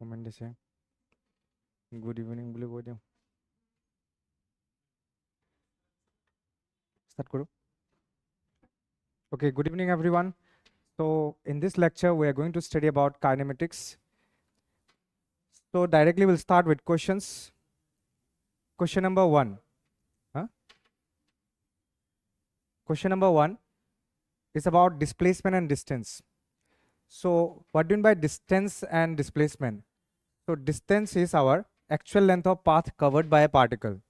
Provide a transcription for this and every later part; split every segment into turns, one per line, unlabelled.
comment দিছে good evening বুলি কৈ দিওঁ start কৰো okay good evening everyone so in this lecture we are going to study about kinematics so directly we'll start with questions question number 1 question number 1 is about displacement and distance so what do you mean by distance and displacement so distance is our actual length of path covered by a particle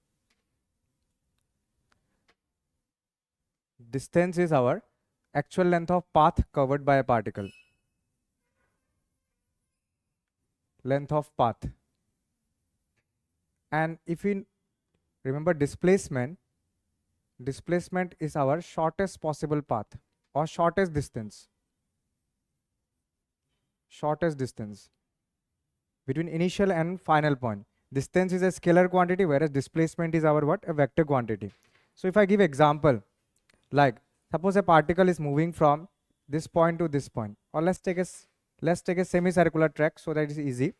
distance is our actual length of path covered by a particle length of path and if we remember displacement is our shortest possible path or shortest distance between initial and final point distance is a scalar quantity whereas displacement is our what a vector quantity so if I give example like suppose a particle is moving from this point to this point or let's take a semicircular track so that is easy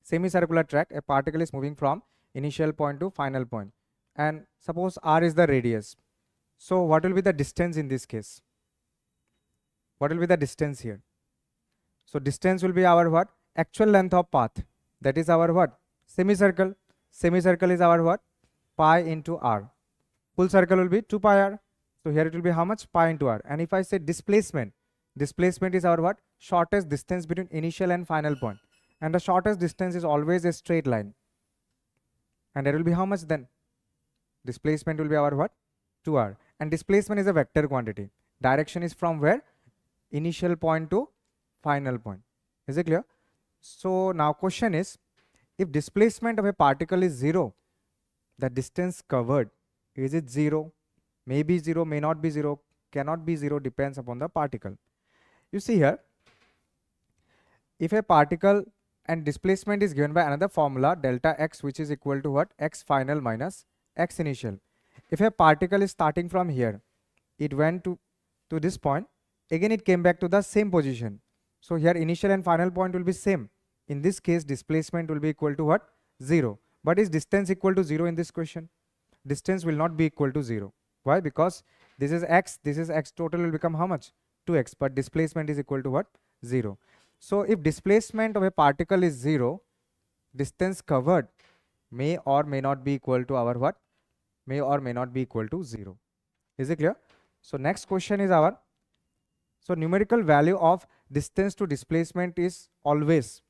semicircular track a particle is moving from initial point to final point and suppose r is the radius so what will be the distance in this case what will be the distance here so distance will be our what actual length of path that is our what semicircle is our what pi into r full circle will be 2 pi r so here it will be how much pi into r and if I say displacement is our what shortest distance between initial and final point and the shortest distance is always a straight line and there will be how much then displacement will be our what 2r and displacement is a vector quantity direction is from where initial point to final point is it clear so now question is if displacement of a particle is 0 the distance covered is it 0 maybe 0 may not be 0 cannot be 0 depends upon the particle you see here if a particle and displacement is given by another formula delta x which is equal to what x final minus x initial if a particle is starting from here it went to this point again it came back to the same position so here initial and final point will be same in this case displacement will be equal to what 0 but is distance equal to 0 in this question distance will not be equal to 0 why because this is x total will become how much 2x but displacement is equal to what 0 so if displacement of a particle is 0 distance covered may or may not be equal to our what may or may not be equal to 0 is it clear so next question is our so numerical value of distance to displacement is always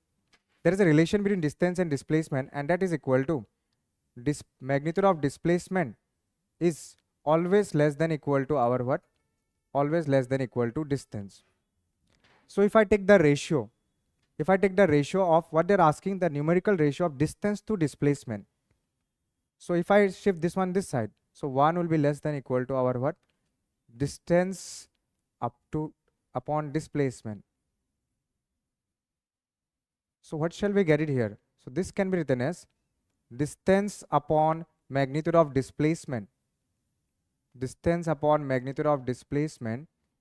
there is a relation between distance and displacement and that is equal to magnitude of displacement is always less than equal to our what always less than equal to distance so if I take the ratio of what they're asking the numerical ratio of distance to displacement so if I shift this one this side so 1 will be less than equal to our what distance upon displacement so what shall we get it here so this can be written as distance upon magnitude of displacement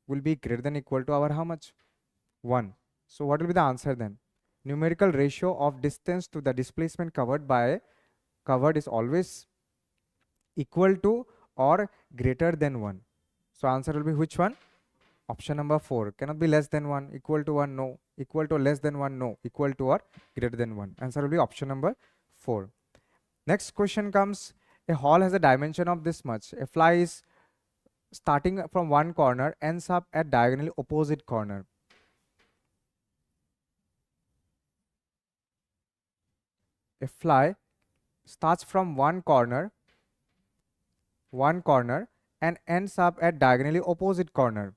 will be greater than equal to our how much 1 so what will be the answer then numerical ratio of distance to the displacement covered is always equal to or greater than 1 so answer will be which one option number 4 cannot be less than 1 equal to 1 no equal to less than 1 no equal to or greater than 1 answer will be option number 4 next question comes a hall has a dimension of this much a fly is starting from one corner ends up at diagonally opposite corner a fly starts from one corner and ends up at diagonally opposite corner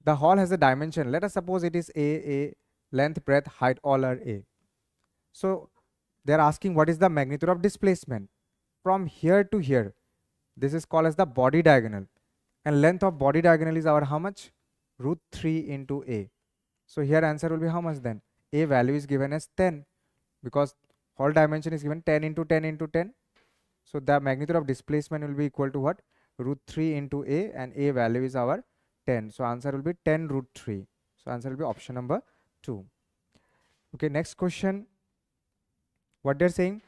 the hall has a dimension let us suppose it is a length breadth height all are a so they are asking what is the magnitude of displacement from here to here this is called as the body diagonal and length of body diagonal is our how much √3 into a so here answer will be how much then a value is given as 10 because whole dimension is given 10 into 10 into 10 so the magnitude of displacement will be equal to what √3 into a and a value is our 10 so answer will be 10 √3 so answer will be option number 2 Okay, next question. What they're saying,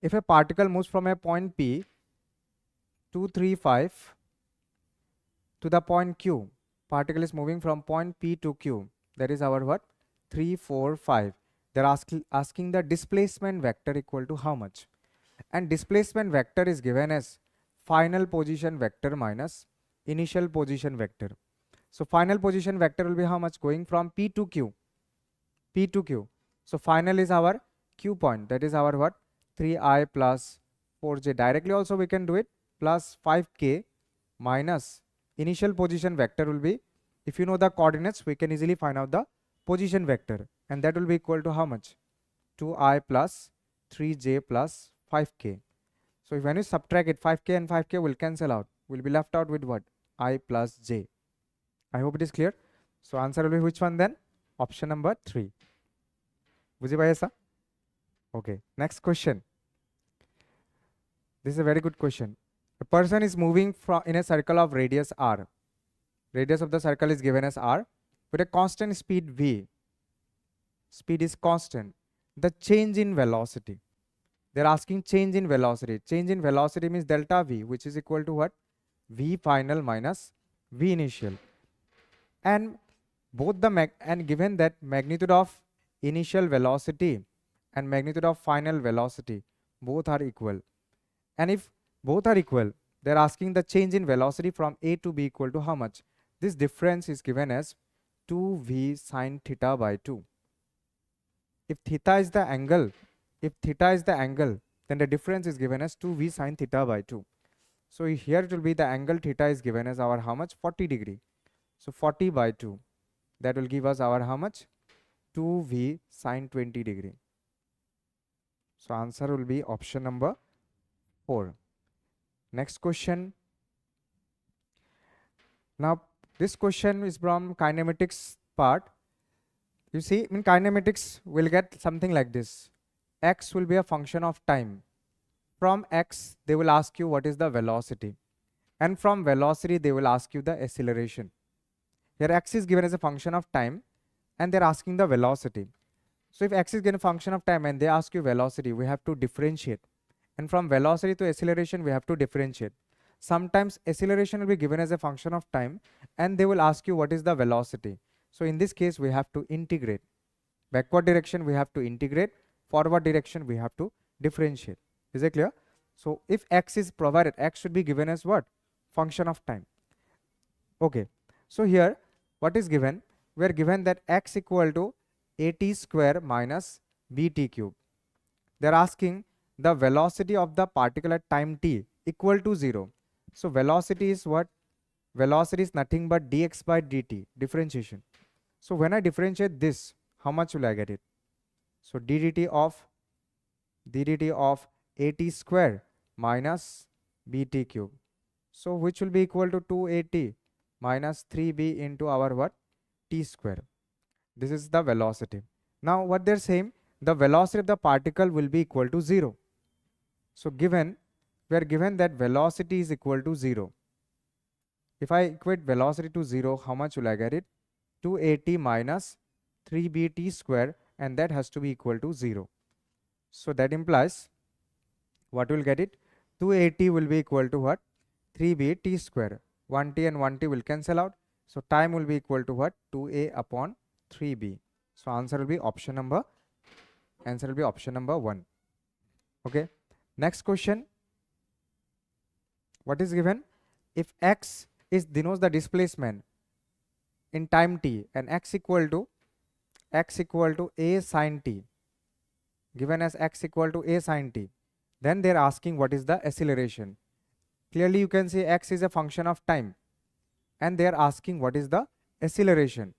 if a particle moves from a point P 235 to the point Q, particle is moving from point P to Q, that is our what? 3, 4, 5. They're asking the displacement vector equal to how much? And displacement vector is given as final position vector minus initial position vector. So final position vector will be how much? Going from P to Q. P to Q. So final is our Q point. That is our what? 3i plus 4j. Directly also we can do it, plus 5k minus initial position vector will be, if you know the coordinates, we can easily find out the position vector, and that will be equal to how much? 2i plus 3j plus 5k. So when you subtract it, 5k and 5k will cancel out. We'll be left out with what? I plus j. I hope it is clear. So answer will be which one then? Option number 3. बुझे भाई ऐसा? Okay, next question. This is a very good question. A person is moving in a circle of radius r. Radius of the circle is given as r with a constant speed v. Speed is constant. The change in velocity. They're asking change in velocity. Change in velocity means delta v, which is equal to what? V final minus v initial. And both the and given that magnitude of initial velocity and magnitude of final velocity both are equal. And if both are equal, they're asking the change in velocity from A to B equal to how much? This difference is given as 2v sine theta by 2. If theta is the angle, then the difference is given as 2v sine theta by 2. So here it will be the angle theta is given as our how much? 40 degree. So 40 by 2. That will give us our how much? 2v sine 20 degree. So answer will be option number 4. Next question. Now this question is from kinematics part. You see, in kinematics we'll get something like this. X will be a function of time. From x they will ask you what is the velocity, and from velocity they will ask you the acceleration. Here x is given as a function of time and they're asking the velocity. So if x is given a function of time and they ask you velocity, we have to differentiate. And from velocity to acceleration we have to differentiate. Sometimes acceleration will be given as a function of time and they will ask you what is the velocity. So in this case we have to integrate. Backward direction we have to integrate, forward direction we have to differentiate. Is it clear? So if x is provided, x should be given as what? Function of time. Okay. So here what is given? We are given that x equal to at square minus bt cube. They are asking the velocity of the particle at time t equal to 0. So velocity is what? Velocity is nothing but dx by dt, differentiation. So when I differentiate this, how much will I get it? So ddt of at square minus bt cube. So which will be equal to 2at minus 3b into our what? T square. This is the velocity. Now what they're saying, the velocity of the particle will be equal to 0. So we are given that velocity is equal to 0. If I equate velocity to 0, how much will I get it? 2at minus 3bt square, and that has to be equal to 0. So that implies what will get it? 2at will be equal to what? 3bt square. 1t and 1t will cancel out. So time will be equal to what? 2a upon 3b. So answer will be option number 1. Okay. Next question. What is given? If x denotes the displacement in time t and x equal to a sine t, given as x equal to a sine t, then they are asking what is the acceleration. Clearly you can say x is a function of time and they are asking what is the acceleration.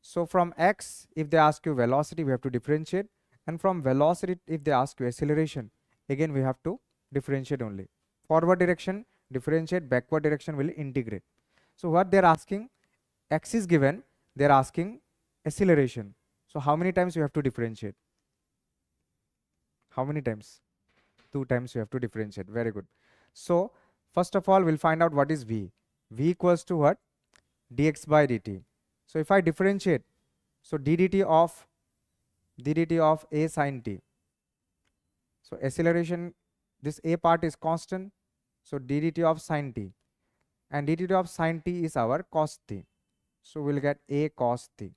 So from x, if they ask you velocity, we have to differentiate, and from velocity if they ask you acceleration, again we have to differentiate only. Forward direction differentiate, backward direction will integrate. So what they are asking, x is given, they are asking acceleration. So how many times you have to differentiate? How many times? 2 times you have to differentiate. Very good. So first of all we'll find out what is v. V equals to what? Dx by dt. So if I differentiate, so ddt of ddt of a sine t. So acceleration, this a part is constant, so ddt of sine t, and ddt of sine t is our cos t. So we'll get a cos t.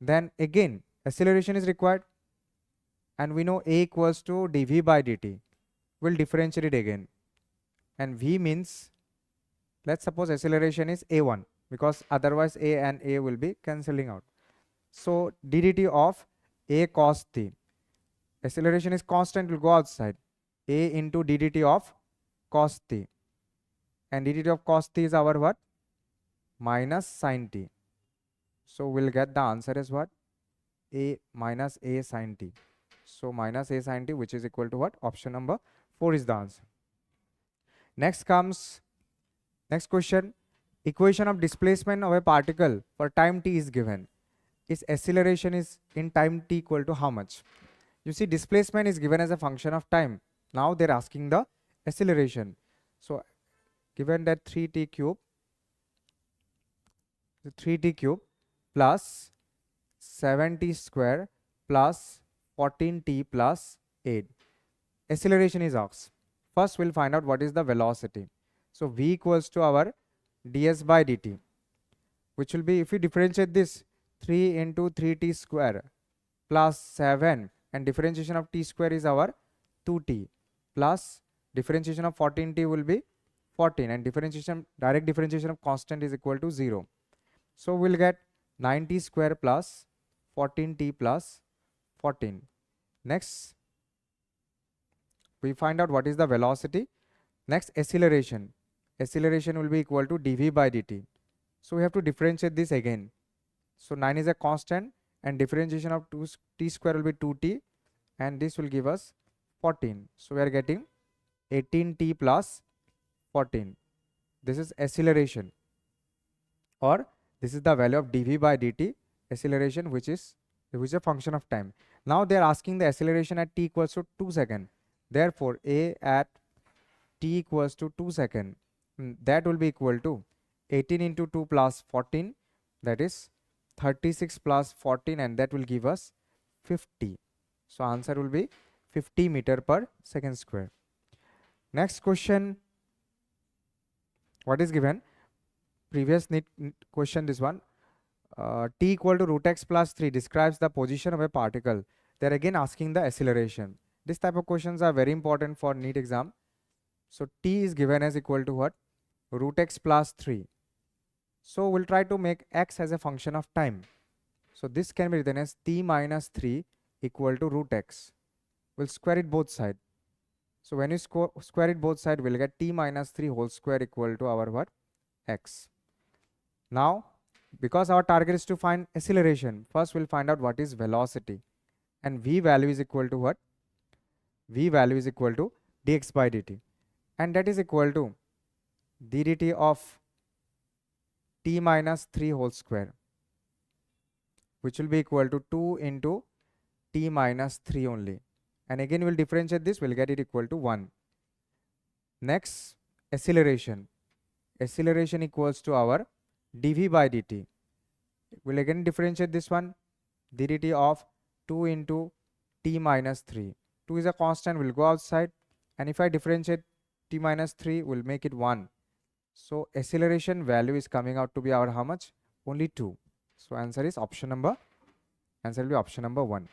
Then again acceleration is required, and we know a equals to dv by dt. We'll differentiate it again, and v means, let's suppose acceleration is a1, because otherwise a and a will be cancelling out. So ddt of a cos t, acceleration is constant, will go outside, a into ddt of cos t, and ddt of cos t is our what? Minus sine t. So we'll get the answer as what? A minus a sine t. So minus a sine t, which is equal to what? Option number 4 is the answer. Next comes, next question. Equation of displacement of a particle for time t is given. Its acceleration is in time t equal to how much? You see, displacement is given as a function of time. Now they're asking the acceleration. So given that 3t cube, the 3t cube plus 7t square plus 14t plus 8. Acceleration is asked. First we'll find out what is the velocity. So v equals to our ds by dt, which will be, if we differentiate this, 3 into 3t square plus 7, and differentiation of t square is our 2t, plus differentiation of 14t will be 14, and differentiation, direct differentiation of constant is equal to 0. So we'll get 9t square plus 14t plus 14. Next we find out what is the velocity. Next, acceleration. Acceleration will be equal to dv by dt. So we have to differentiate this again. So 9 is a constant, and differentiation of t square will be 2t, and this will give us 14. So we are getting 18t plus 14. This is acceleration, or this is the value of dv by dt, acceleration, which is a function of time. Now they are asking the acceleration at t equals to 2 seconds. Therefore a at t equals to 2 seconds, that will be equal to 18 into 2 plus 14, that is 36 plus 14, and that will give us 50. So answer will be 50 meter per second square. Next question, what is given? Previous NEET question, this one. T equal to root x plus 3 describes the position of a particle. They're again asking the acceleration. This type of questions are very important for NEET exam. So t is given as equal to what? Root x plus 3. So we'll try to make x as a function of time. So this can be written as t minus 3 equal to root x. We'll square it both sides. So when you square it both sides, we'll get t minus 3 whole square equal to our what? X. Now, because our target is to find acceleration, first we'll find out what is velocity. And v value is equal to what? V value is equal to dx by dt. And that is equal to ddt of t minus 3 whole square, which will be equal to 2 into t minus 3 only. And again we'll differentiate this, we'll get it equal to 1. Next, acceleration. Acceleration equals to our dv by dt. We'll again differentiate this one, ddt of 2 into t minus 3. 2 is a constant, will go outside, and if I differentiate t minus 3, we'll make it 1. So acceleration value is coming out to be our how much? Only 2. So answer is option number, answer will be option number 1.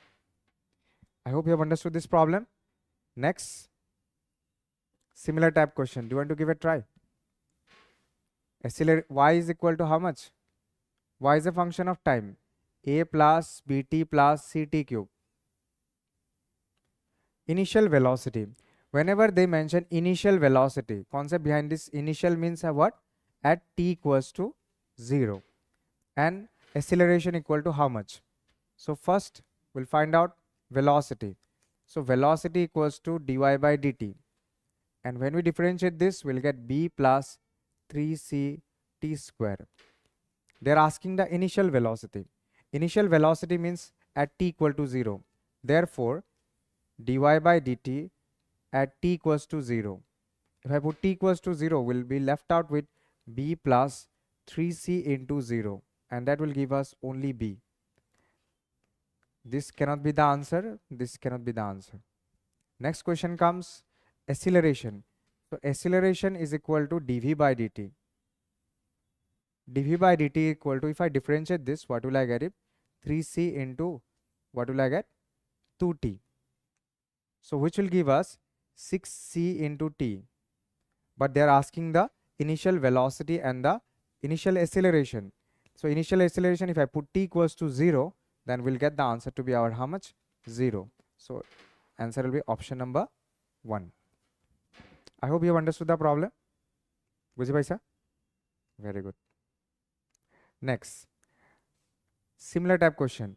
I hope you have understood this problem. Next, similar type question. Do you want to give a try? Y is equal to how much? Y is a function of time. A plus bt plus ct cube. Initial velocity. Whenever they mention initial velocity, concept behind this initial means what? At t equals to 0. And acceleration equal to how much? So first we'll find out velocity. So velocity equals to dy by dt. And when we differentiate this, we'll get b plus 3c t square. They're asking the initial velocity. Initial velocity means at t equal to 0. Therefore, dy by dt at t equals to 0. If I put t equals to 0, we'll be left out with b plus 3c into 0. And that will give us only b. This cannot be the answer. This cannot be the answer. Next question comes acceleration. So acceleration is equal to dv by dt. dv by dt equal to, if I differentiate this, what will I get it? 3c into, what will I get? 2t. So which will give us 6c into t. But they are asking the initial velocity and the initial acceleration. So initial acceleration, if I put t equals to 0, then we'll get the answer to be our how much? 0. So answer will be option number 1. I hope you have understood the problem. Buji Paisa? Very good. Next, similar type question.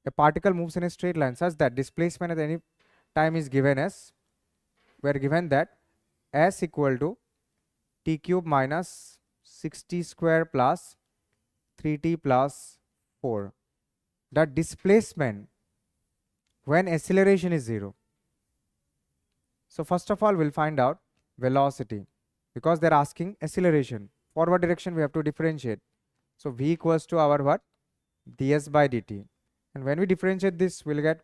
A particle moves in a straight line such that displacement at any time is given as, we are given that s equal to t cube minus 6t square plus 3t plus 4. The displacement when acceleration is 0. So first of all, we'll find out velocity, because they're asking acceleration. Forward direction we have to differentiate. So v equals to our what? ds by dt. And when we differentiate this, we'll get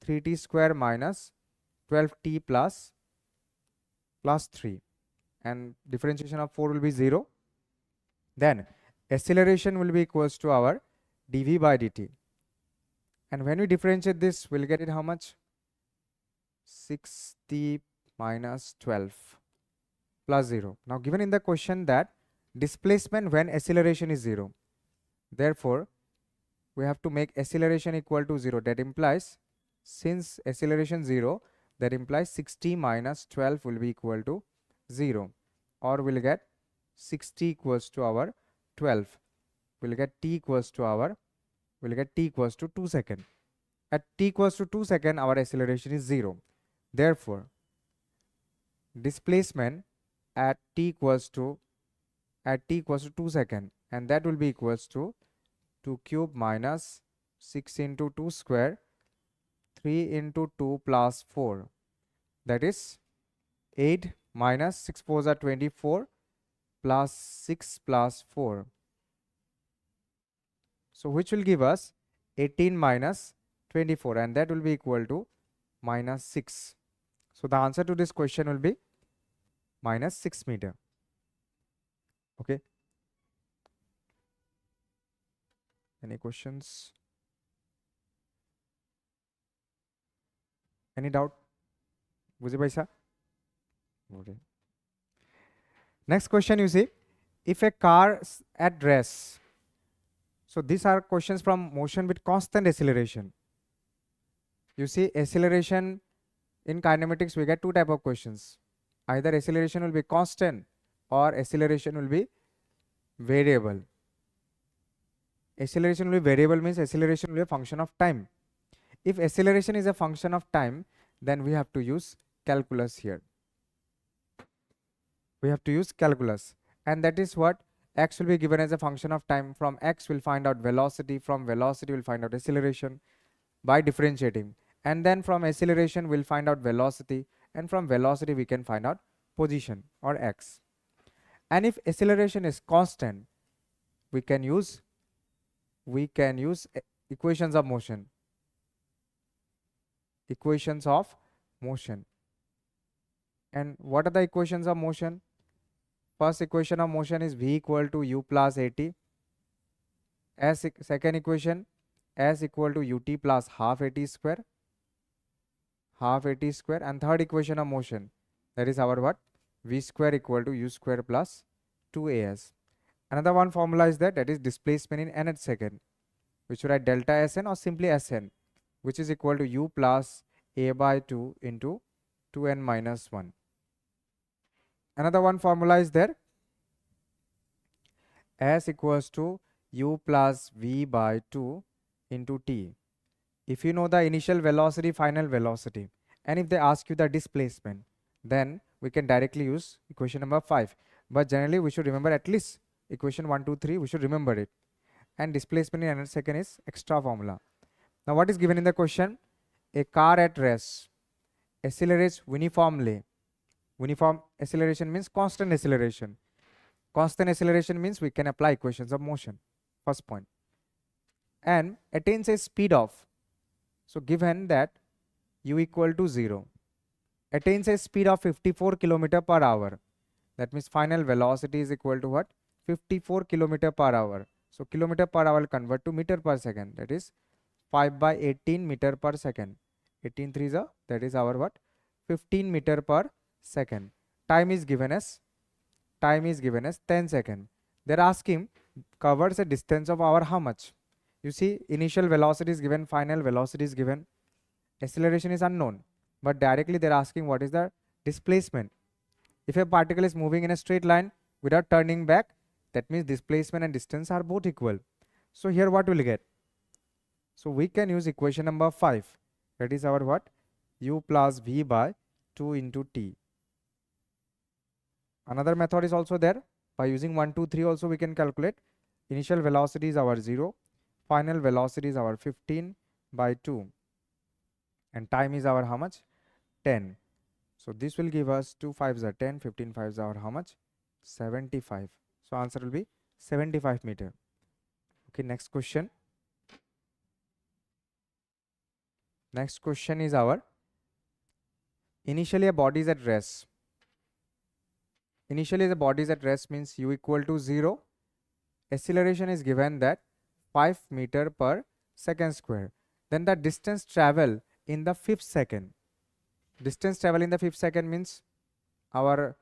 3t square minus 12t plus 3. And differentiation of 4 will be 0. Then acceleration will be equals to our dv by dt. And when we differentiate this, we'll get it how much? 6t minus 12 plus 0. Now given in the question that displacement when acceleration is 0. Therefore, we have to make acceleration equal to 0. That implies, since acceleration 0, that implies 6t minus 12 will be equal to 0. Or we'll get 6t equals to our 12. We'll get t equals to 2 seconds. At t equals to 2 seconds, our acceleration is 0. Therefore, displacement at t equals to 2 seconds, and that will be equals to 2 cube minus 6 into 2 square 3 into 2 plus 4. That is 8 minus 6 4s are 24 plus 6 plus 4. So which will give us 18 minus 24, and that will be equal to minus 6. So the answer to this question will be minus 6 meter. Okay. Any questions? Any doubt? Buji Paisa? Okay. Next question, you see, if a car at rest. So these are questions from motion with constant acceleration. You see, acceleration in kinematics, we get two type of questions. Either acceleration will be constant or acceleration will be variable. Acceleration will be variable means acceleration will be a function of time. If acceleration is a function of time, then we have to use calculus here. We have to use calculus, and that is what x will be given as a function of time. From x we'll find out velocity, from velocity we'll find out acceleration by differentiating, and then from acceleration we'll find out velocity, and from velocity we can find out position or x. And if acceleration is constant, we can use equations of motion. Equations of motion. And what are the equations of motion? First equation of motion is v equal to u plus at. Second equation, s equal to ut plus half at square. And third equation of motion, that is our what? V square equal to u square plus 2as. Another one formula is that is displacement in nth second, which we write delta Sn or simply Sn, which is equal to u plus a by 2 into 2n minus 1. Another one formula is there, s equals to u plus v by 2 into t. If you know the initial velocity, final velocity, and if they ask you the displacement, then we can directly use equation number 5. But generally we should remember at least equation 1, 2, 3, we should remember it. And displacement in nth second is extra formula. Now what is given in the question? A car at rest accelerates uniformly. Uniform acceleration means constant acceleration. Constant acceleration means we can apply equations of motion. First point. And attains a speed of So given that u equal to 0, attains a speed of 54 kilometer per hour. That means final velocity is equal to what? 54 kilometer per hour. So kilometer per hour convert to meter per second. That is 5 by 18 meter per second. 18 3 is that is our what? 15 meter per second. Time is given as 10 seconds. They're asking covers a distance of our how much? You see, initial velocity is given, final velocity is given, acceleration is unknown, but directly they're asking what is the displacement. If a particle is moving in a straight line without turning back, that means displacement and distance are both equal. So here what we'll get? So we can use equation number 5. That is our what? U plus v by 2 into t. Another method is also there. By using 1, 2, 3 also we can calculate. Initial velocity is our 0. Final velocity is our 15 by 2. And time is our how much? 10. So this will give us 2 5s are 10, 15 5s are how much? 75. So answer will be 75 meter. Okay, next question. Next question is our initially a body is at rest. Initially the body is at rest means u equal to 0. Acceleration is given that 5 meter per second square. Then the distance travel in the 5th second. Distance travel in the 5th second means our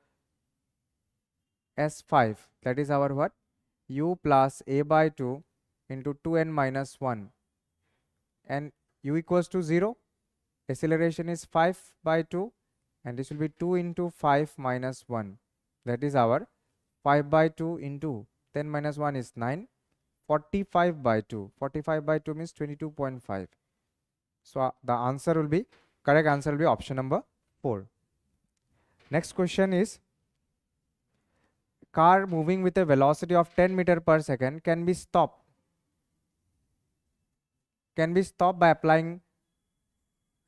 S5. That is our what? U plus a by 2 into 2n minus 1. And u equals to 0. Acceleration is 5 by 2. And this will be 2 into 5 minus 1. That is our 5 by 2 into 10 minus 1 is 9. 45 by 2. 45 by 2 means 22.5. So the answer will be, correct answer will be option number 4. Next question is, car moving with a velocity of 10 meter per second can be stopped. Can be stopped by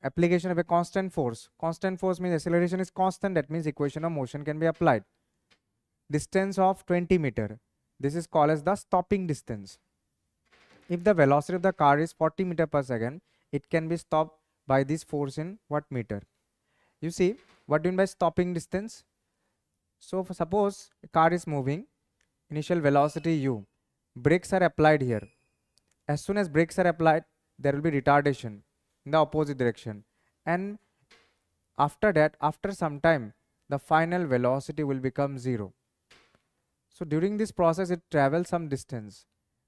application of a constant force. Constant force means acceleration is constant. That means equation of motion can be applied. Distance of 20 meter. This is called as the stopping distance. If the velocity of the car is 40 meter per second, it can be stopped by this force in what meter? You see, what do you mean by stopping distance? So suppose a car is moving, initial velocity u, brakes are applied here. As soon as brakes are applied, there will be retardation in the opposite direction. And after that, after some time, the final velocity will become 0. So during this process, it travels some distance.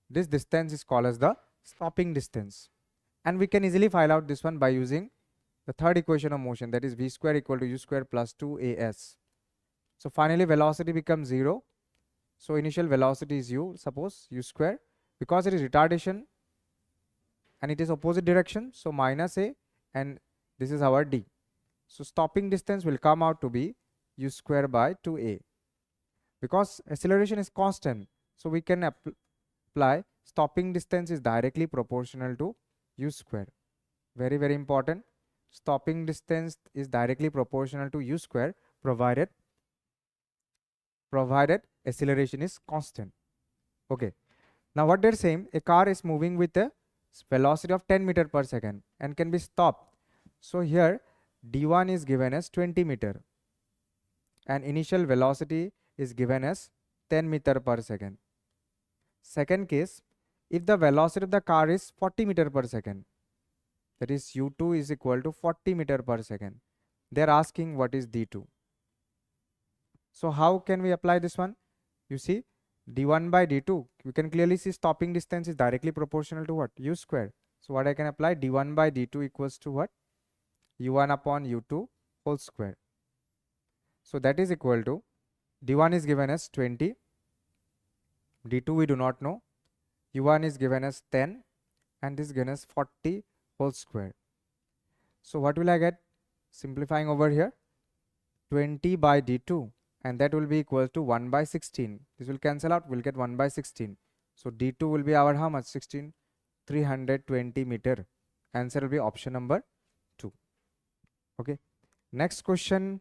This distance is called as the stopping distance. And we can easily find out this one by using the third equation of motion, that is v square equal to u square plus 2as. So finally velocity becomes 0. So initial velocity is u, suppose u square. Because it is retardation and it is opposite direction, so minus a, and this is our d. So stopping distance will come out to be u square by 2a. Because acceleration is constant, so we can apply stopping distance is directly proportional to u square. Very, very important. Stopping distance is directly proportional to u square provided acceleration is constant. Okay. Now what they're saying, a car is moving with a velocity of 10 meter per second and can be stopped. So here d1 is given as 20 meter and initial velocity is given as 10 meter per second. Second case, if the velocity of the car is 40 meter per second, that is u2 is equal to 40 meter per second. They are asking what is d2. So how can we apply this one? You see, d1 by d2, you can clearly see stopping distance is directly proportional to what? U square. So what I can apply? d1 by d2 equals to what? u1 upon u2 whole square. So that is equal to d1 is given as 20, d2 we do not know, u1 is given as 10 and this is given as 40 whole square. So what will I get? Simplifying over here, 20 by d2 and that will be equal to 1 by 16. This will cancel out, we'll get 1 by 16. So d2 will be our how much? 16, 320 meter. Answer will be option number 2. Okay. Next question,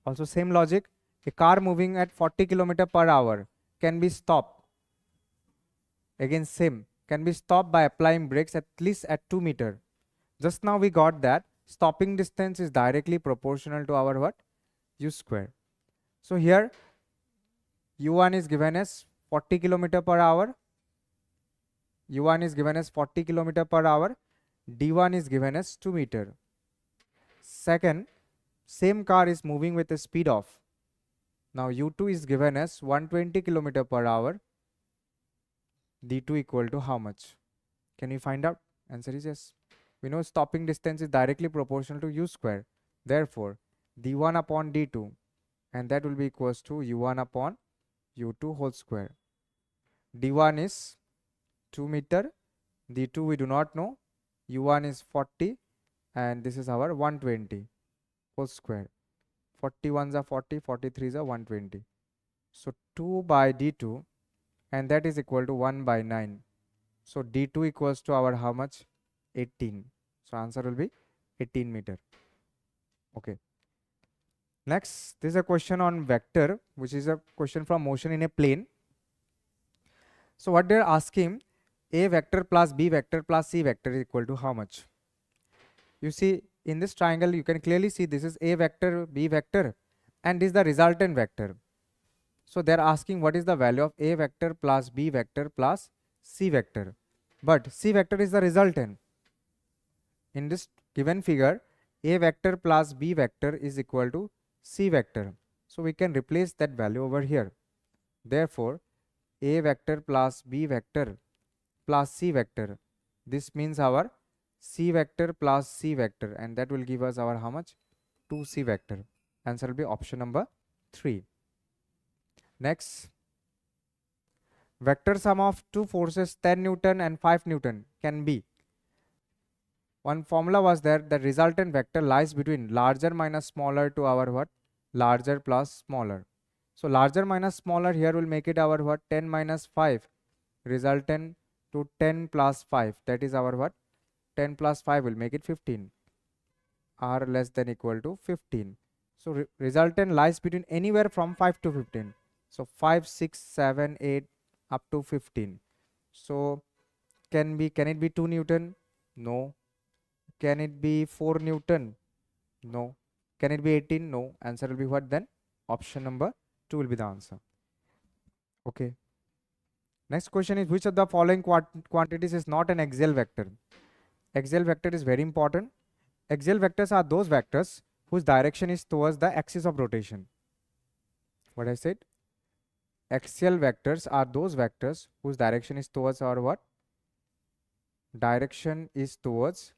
also same logic. A car moving at 40 km per hour can be stopped. Again same. can be stopped by applying brakes at least at 2 meter. Just now we got that stopping distance is directly proportional to our what? U square. So here U1 is given as 40 km per hour. U1 is given as 40 km per hour. D1 is given as 2 meter. Second, same car is moving with a speed of. Now U2 is given as 120 km per hour. D2 equal to how much? Can you find out? Answer is yes. We know stopping distance is directly proportional to U square. Therefore, D1 upon D2, and that will be equals to U1 upon U2 whole square. D1 is 2 meter. D2 we do not know. U1 is 40 and this is our 120 whole square. 41s are 40, 43s are 120. So 2 by D2 and that is equal to 1 by 9. So D2 equals to our how much? 18. So answer will be 18 meter. Okay. Next, this is a question on vector, which is a question from motion in a plane. So what they're asking, A vector plus B vector plus C vector is equal to how much? You see in this triangle, you can clearly see this is A vector, B vector, and this is the resultant vector. So they're asking what is the value of A vector plus B vector plus C vector. But C vector is the resultant. In this given figure, A vector plus B vector is equal to C vector. So we can replace that value over here. Therefore, A vector plus B vector plus C vector. This means our C vector plus C vector, and that will give us our how much? 2C vector. Answer will be option number 3. Next, vector sum of two forces 10 Newton and 5 Newton can be. One formula was there, the resultant vector lies between larger minus smaller to our what? Larger plus smaller. So larger minus smaller here will make it our what? 10 minus 5. Resultant to 10 plus 5. That is our what? 10 plus 5 will make it 15. R less than equal to 15. So resultant lies between anywhere from 5 to 15. So 5, 6, 7, 8 up to 15. So can it be 2 Newton? No. Can it be 4 Newton? No. Can it be 18? No. Answer will be what then? Option number 2 will be the answer. Okay. Next question is, which of the following quantities is not an axial vector? Axial vector is very important. Axial vectors are those vectors whose direction is towards the axis of rotation. What I said? Axial vectors are those vectors whose direction is towards our what? Direction is towards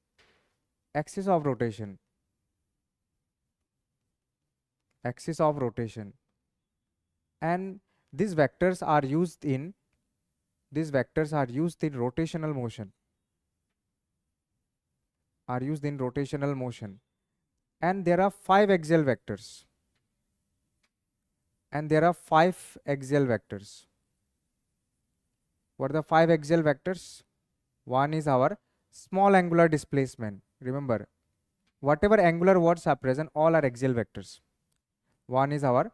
axis of rotation. Axis of rotation. And these vectors are used in rotational motion. And there are 5 axial vectors. What are the 5 axial vectors? One is our small angular displacement. Remember, whatever angular words are present, all are axial vectors. One is our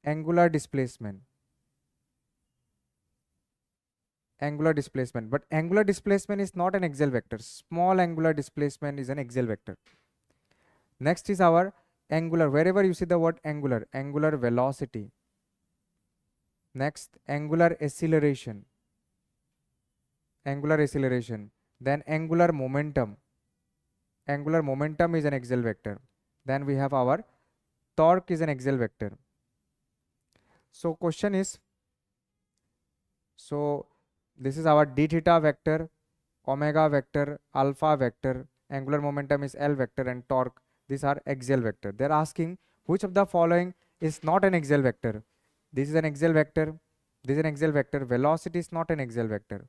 angular displacement. But angular displacement is not an axial vector. Small angular displacement is an axial vector. Next is our angular. Wherever you see the word angular velocity. Next, angular acceleration. Then angular momentum. Angular momentum is an axial vector. Then we have our torque is an axial vector. So question is, this is our d theta vector, omega vector, alpha vector, angular momentum is L vector, and torque, these are axial vector. They are asking which of the following is not an axial vector. This is an axial vector. This is an axial vector. Velocity is not an axial vector.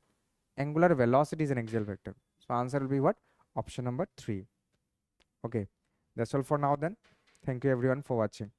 Angular velocity is an axial vector. So answer will be what? Option number 3. Okay, that's all for now then. Thank you everyone for watching.